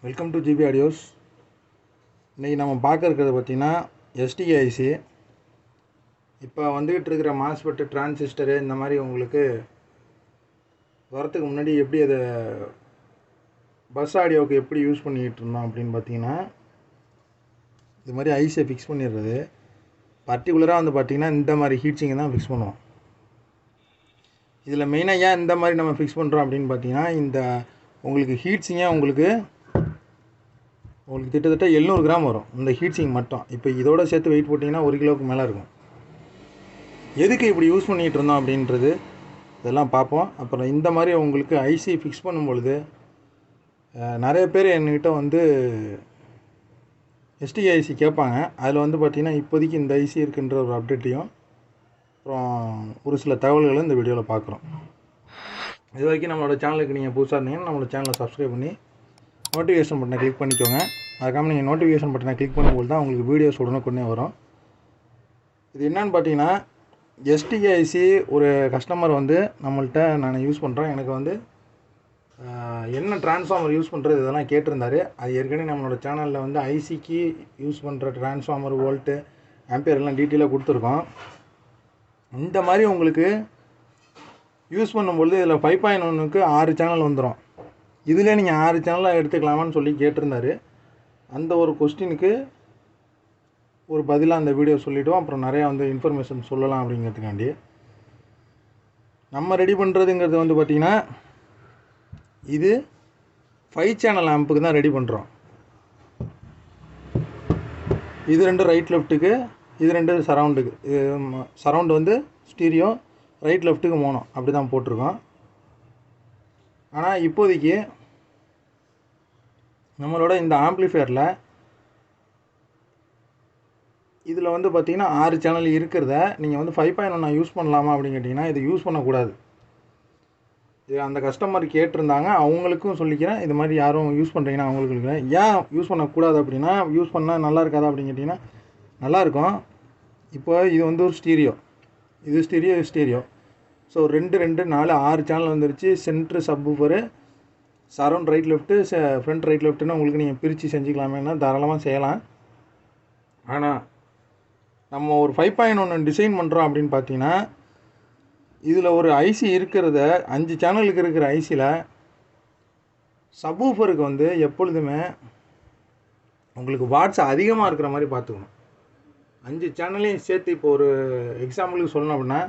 Welcome to GB audios. இன்றைக்கி நம்ம பார்க்க இருக்கிறது பார்த்திங்கன்னா எஸ்டிஐசி. இப்போ வந்துக்கிட்டு இருக்கிற மாஸ்பெட்டு டிரான்சிஸ்டரு இந்த மாதிரி உங்களுக்கு வரத்துக்கு முன்னாடி எப்படி அதை பஸ் ஆடியோவுக்கு எப்படி யூஸ் பண்ணிக்கிட்டு இருந்தோம் அப்படின்னு பார்த்தீங்கன்னா, இது மாதிரி ஐசியை ஃபிக்ஸ் பண்ணிடுறது. பர்டிகுலராக வந்து பார்த்திங்கன்னா இந்த மாதிரி ஹீட்ஸிங்கை தான் ஃபிக்ஸ் பண்ணுவோம். இதில் மெயினாக ஏன் இந்த மாதிரி நம்ம ஃபிக்ஸ் பண்ணுறோம் அப்படின்னு பார்த்தீங்கன்னா, இந்த உங்களுக்கு ஹீட்ஸிங்கே உங்களுக்கு கிட்டத்தட்ட 700 கிராம் வரும் இந்த ஹீட்ஸிங் மட்டும். இப்போ இதோட சேர்த்து வெயிட் போட்டிங்கன்னா 1 கிலோவுக்கு மேலே இருக்கும். எதுக்கு இப்படி யூஸ் பண்ணிகிட்டு இருந்தோம் அப்படின்றது இதெல்லாம் பார்ப்போம். அப்புறம் இந்த மாதிரி உங்களுக்கு ஐசி ஃபிக்ஸ் பண்ணும்பொழுது நிறைய பேர் என்கிட்ட வந்து எஸ்டிஐசி கேட்பாங்க. அதில் வந்து பார்த்திங்கன்னா இப்போதைக்கு இந்த ஐசி இருக்குன்ற ஒரு அப்டேட்டையும் அப்புறம் ஒரு சில தகவல்களை இந்த வீடியோவில் பார்க்குறோம். இது வரைக்கும் நம்மளோட சேனலுக்கு நீங்கள் புதுசாக இருந்தீங்கன்னா நம்மளோட சேனலை சப்ஸ்கிரைப் பண்ணி நோட்டிஃபிகேஷன் பட்டனை கிளிக் பண்ணிக்கோங்க. அதுக்காக நீங்கள் நோட்டிஃபிகேஷன் பட்டனை கிளிக் பண்ணும்போது தான் உங்களுக்கு வீடியோஸ் உடனுக்குடனே வரும். இது என்னன்னு பார்த்தீங்கன்னா, எஸ்டிஐசி ஒரு கஸ்டமர் வந்து நம்மள்கிட்ட நான் யூஸ் பண்ணுறேன், எனக்கு வந்து என்ன டிரான்ஸ்ஃபார்மர் யூஸ் பண்ணுறது இதெல்லாம் கேட்டிருந்தார். அது ஏற்கனவே நம்மளோட சேனலில் வந்து ஐசிக்கு யூஸ் பண்ணுற டிரான்ஸ்ஃபார்மர் வோல்ட்டு ஆம்பியர் எல்லாம் டீட்டெயிலாக கொடுத்துருக்கோம். இந்த மாதிரி உங்களுக்கு யூஸ் பண்ணும்பொழுது இதில் 5.1க்கு 6 சேனல் வந்துடும். இதில் நீங்கள் 6 சேனலாக எடுத்துக்கலாமான்னு சொல்லி கேட்டிருந்தார். அந்த ஒரு கொஸ்டினுக்கு ஒரு பதிலாக அந்த வீடியோ சொல்லிவிட்டோம். அப்புறம் நிறையா வந்து இன்ஃபர்மேஷன் சொல்லலாம் அப்படிங்கிறதுக்காண்டி நம்ம ரெடி பண்ணுறதுங்கிறது வந்து பார்த்திங்கன்னா, இது 5 சேனல் ஆம்புக்கு தான் ரெடி பண்ணுறோம். இது 2 ரைட் லெஃப்ட்டுக்கு, இது 2 சரவுண்டுக்கு. இது சரவுண்டு வந்து ஸ்டீரியோ, ரைட் லெஃப்ட்டுக்கு மோனோ, அப்படி தான் போட்டிருக்கோம். ஆனால் இப்போதைக்கு நம்மளோட இந்த ஆம்ப்ளிஃபையரில் இதில் வந்து பார்த்திங்கன்னா 6 சேனல் இருக்கிறத நீங்கள் வந்து 5.1 யூஸ் பண்ணலாமா அப்படின்னு கேட்டிங்கன்னா, இது யூஸ் பண்ணக்கூடாது. இது அந்த கஸ்டமர் கேட்டிருந்தாங்க, அவங்களுக்கும் சொல்லிக்கிறேன். இது மாதிரி யாரும் யூஸ் பண்ணுறீங்கன்னா அவங்களுக்கு சொல்லிக்கிறேன். ஏன் யூஸ் பண்ணக்கூடாது அப்படின்னா, யூஸ் பண்ணால் நல்லா இருக்காதா அப்படின்னு கேட்டிங்கன்னா நல்லாயிருக்கும். இப்போ இது வந்து ஒரு ஸ்டீரியோ, இது ஸ்டீரியோ. ஸோ 2 2 4 6 சேனல் வந்துருச்சு. Centre subwoofer, surround right left, front right லெஃப்ட்டுன்னு உங்களுக்கு நீங்கள் பிரித்து செஞ்சுக்கலாமேன்னா தாராளமாக செய்யலாம். ஆனால் நம்ம ஒரு 5.1 டிசைன் பண்ணுறோம் அப்படின்னு பார்த்தீங்கன்னா, இதில் ஒரு ஐசி இருக்கிறத 5 சேனலுக்கு இருக்கிற ஐசியில் சப்வூஃபருக்கு வந்து எப்பொழுதுமே உங்களுக்கு வாட்ஸ் அதிகமாக இருக்கிற மாதிரி பார்த்துக்கணும். 5 சேனலையும் சேர்த்து இப்போ ஒரு எக்ஸாம்பிளுக்கு சொல்லணும் அப்படின்னா,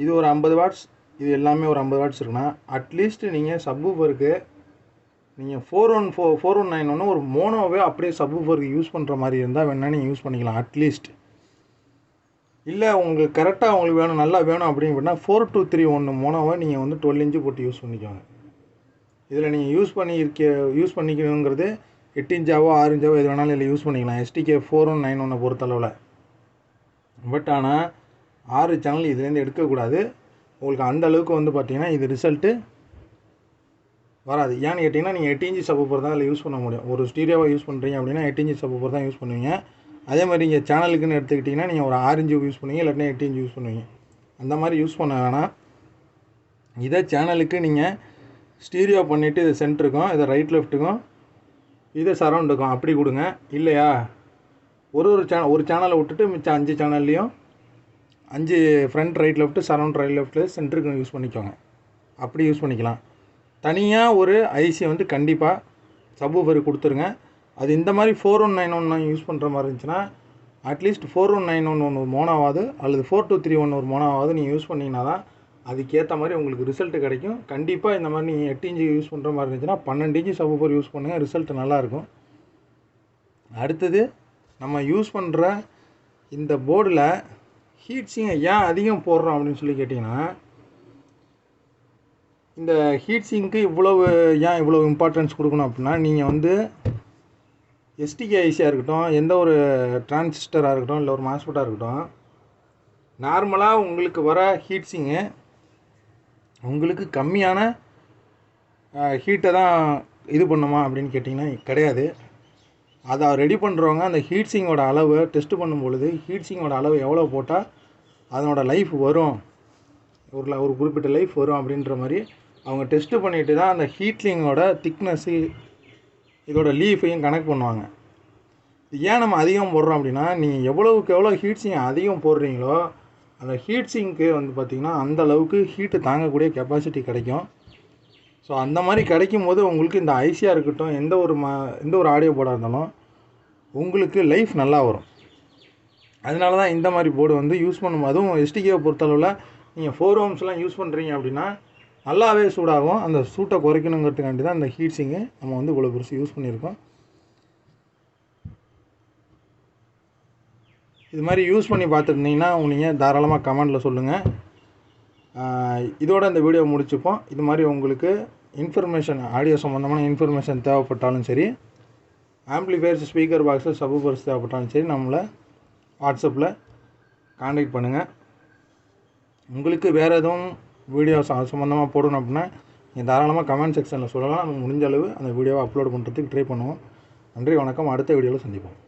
இது ஒரு 50 வாட்ஸ், இது எல்லாமே ஒரு 50 வாட்ஸ் இருக்குன்னா, அட்லீஸ்ட் நீங்கள் சப்வூஃபருக்கு நீங்கள் 4191 ஒரு மோனோவே அப்படியே சப்வூஃபருக்கு யூஸ் பண்ணுற மாதிரி இருந்தால் வேணால் நீங்கள் யூஸ் பண்ணிக்கலாம் அட்லீஸ்ட். இல்லை உங்களுக்கு கரெக்டாக உங்களுக்கு வேணும், நல்லா வேணும் அப்படின்னா 4231 மோனோவை நீங்கள் வந்து 12 இன்ச்சு போட்டு யூஸ் பண்ணிக்கோங்க. இதில் நீங்கள் யூஸ் பண்ணிக்கணுங்கிறது 8 இன்ச்சாவோ 6 இன்ச்சாவோ எது வேணாலும் இதில் யூஸ் பண்ணிக்கலாம். STK 4191 பொறுத்தளவில். பட் ஆனால் 6 சேனல் இதுலேருந்து எடுக்கக்கூடாது. உங்களுக்கு அந்த அளவுக்கு வந்து பார்த்திங்கன்னா இது ரிசல்ட்டு வராது. ஏன்னு கேட்டிங்கன்னா, நீங்கள் 8 இன்ச்சு சப்வூஃபர் தான் அதில் யூஸ் பண்ண முடியும். ஒரு ஸ்டீரியோவை யூஸ் பண்ணுறீங்க அப்படின்னா 8 இன்ச்சு சப்வூஃபர் தான் யூஸ் பண்ணுவீங்க. அதே மாதிரி இங்கே சேனலுக்குன்னு எடுத்துக்கிட்டிங்கன்னா நீங்கள் ஒரு 6 இன்ச்சு யூஸ் பண்ணுவீங்க, இல்லாட்டினா 8 இன்ச்சு யூஸ் பண்ணுவீங்க. அந்த மாதிரி யூஸ் பண்ண வேணாம். இதை சேனலுக்கு நீங்கள் ஸ்டீரியோ பண்ணிவிட்டு இது சென்டருக்கும், இதை ரைட் லெஃப்ட்டுக்கும், இதை சரவுண்டுக்கும் அப்படி கொடுங்க. இல்லையா ஒரு சேனலை விட்டுட்டு மிச்சம் 5 சேனல்லையும் 5 front right left, surround right left, சென்டருக்கு யூஸ் பண்ணிக்கோங்க. அப்படி யூஸ் பண்ணிக்கலாம். தனியாக ஒரு ஐசி வந்து கண்டிப்பாக சப்வூஃபருக்கு கொடுத்துருங்க. அது இந்த மாதிரி 4191 யூஸ் பண்ணுற மாதிரி இருந்துச்சுன்னா அட்லீஸ்ட் 4191 ஒரு மோனோவாவது அல்லது 4231 ஒரு மோனோவாவது நீங்கள் யூஸ் பண்ணிங்கன்னா தான் அதுக்கேற்ற மாதிரி உங்களுக்கு ரிசல்ட்டு கிடைக்கும். கண்டிப்பாக இந்த மாதிரி நீங்கள் 8 இன்ச்சு யூஸ் பண்ணுற மாதிரி இருந்துச்சுன்னா 12 இன்ச்சு சப்வூஃபர் யூஸ் பண்ணுங்கள், ரிசல்ட் நல்லாயிருக்கும். அடுத்தது நம்ம யூஸ் பண்ணுற இந்த போர்டில் ஹீட்ஸிங்கை ஏன் அதிகம் போடுறோம் அப்படின்னு சொல்லி கேட்டிங்கன்னா, இந்த ஹீட்ஸிங்க்கு ஏன் இவ்வளோ இம்பார்ட்டன்ஸ் கொடுக்கணும் அப்படின்னா, நீங்கள் வந்து எஸ்டிகே ஐசியாக இருக்கட்டும், எந்த ஒரு டிரான்சிஸ்டராக இருக்கட்டும், இல்லை ஒரு மாஸ்பெட்டாக இருக்கட்டும், நார்மலாக உங்களுக்கு வர ஹீட்ஸிங்கு உங்களுக்கு கம்மியான ஹீட்டை தான் இது பண்ணுமா அப்படின்னு கேட்டிங்கன்னா கிடையாது. அதை ரெடி பண்ணுறவங்க அந்த ஹீட்ஸிங்கோட அளவு டெஸ்ட் பண்ணும்பொழுது ஹீட்ஸிங்கோட அளவு எவ்வளோ போட்டால் அதனோட லைஃப் வரும், ஒரு குறிப்பிட்ட லைஃப் வரும் அப்படின்ற மாதிரி அவங்க டெஸ்ட்டு பண்ணிவிட்டு தான் அந்த ஹீட்லிங்கோட திக்னஸ்ஸு இதோட லீஃபையும் கனெக்ட் பண்ணுவாங்க. இது ஏன் நம்ம அதிகம் போடுறோம் அப்படின்னா, நீங்கள் எவ்வளோவுக்கு எவ்வளோ ஹீட் சிங் அதிகம் போடுறீங்களோ அந்த ஹீட் சிங்க்கு வந்து பார்த்திங்கன்னா அந்த அளவுக்கு ஹீட்டு தாங்கக்கூடிய கெப்பாசிட்டி கிடைக்கும். ஸோ அந்த மாதிரி கிடைக்கும் போது உங்களுக்கு இந்த ஐசியாக இருக்கட்டும், எந்த ஒரு ஆடியோ போர்டாக இருந்தாலும் உங்களுக்கு லைஃப் நல்லா வரும். அதனால தான் இந்த மாதிரி போர்டு வந்து யூஸ் பண்ணும். அதுவும் எஸ்டிகேவை பொறுத்தளவில் நீங்கள் 4 ohmsலாம் யூஸ் பண்ணுறீங்க அப்படின்னா நல்லாவே சூடாகும். அந்த சூட்டை குறைக்கணுங்கிறதுக்காண்டி தான் இந்த ஹீட் சிங்கை நம்ம வந்து இவ்வளோ பெருசு யூஸ் பண்ணியிருக்கோம். இது மாதிரி யூஸ் பண்ணி பார்த்துருந்தீங்கன்னா நீங்கள் தாராளமாக கமெண்டில் சொல்லுங்கள். இதோட இந்த வீடியோ முடிச்சுப்போம். இது மாதிரி உங்களுக்கு இன்ஃபர்மேஷன், ஆடியோ சம்மந்தமான இன்ஃபர்மேஷன் தேவைப்பட்டாலும் சரி, ஆம்ப்ளிஃபயர்ஸ், ஸ்பீக்கர் பாக்ஸு, சப்வூஃபர்ஸ் தேவைப்பட்டாலும் சரி, நம்மளை வாட்ஸ்அப்பில் காண்டாக்ட் பண்ணுங்கள். உங்களுக்கு வேறு எதுவும் வீடியோ சம்மந்தமாக போடணும் அப்படின்னா நீங்கள் தாராளமாக கமெண்ட் செக்ஷனில் சொல்லலாம். நம்ம முடிஞ்ச அளவு அந்த வீடியோவை அப்லோட் பண்ணுறதுக்கு ட்ரை பண்ணுவோம். நன்றி, வணக்கம். அடுத்த வீடியோவில் சந்திப்போம்.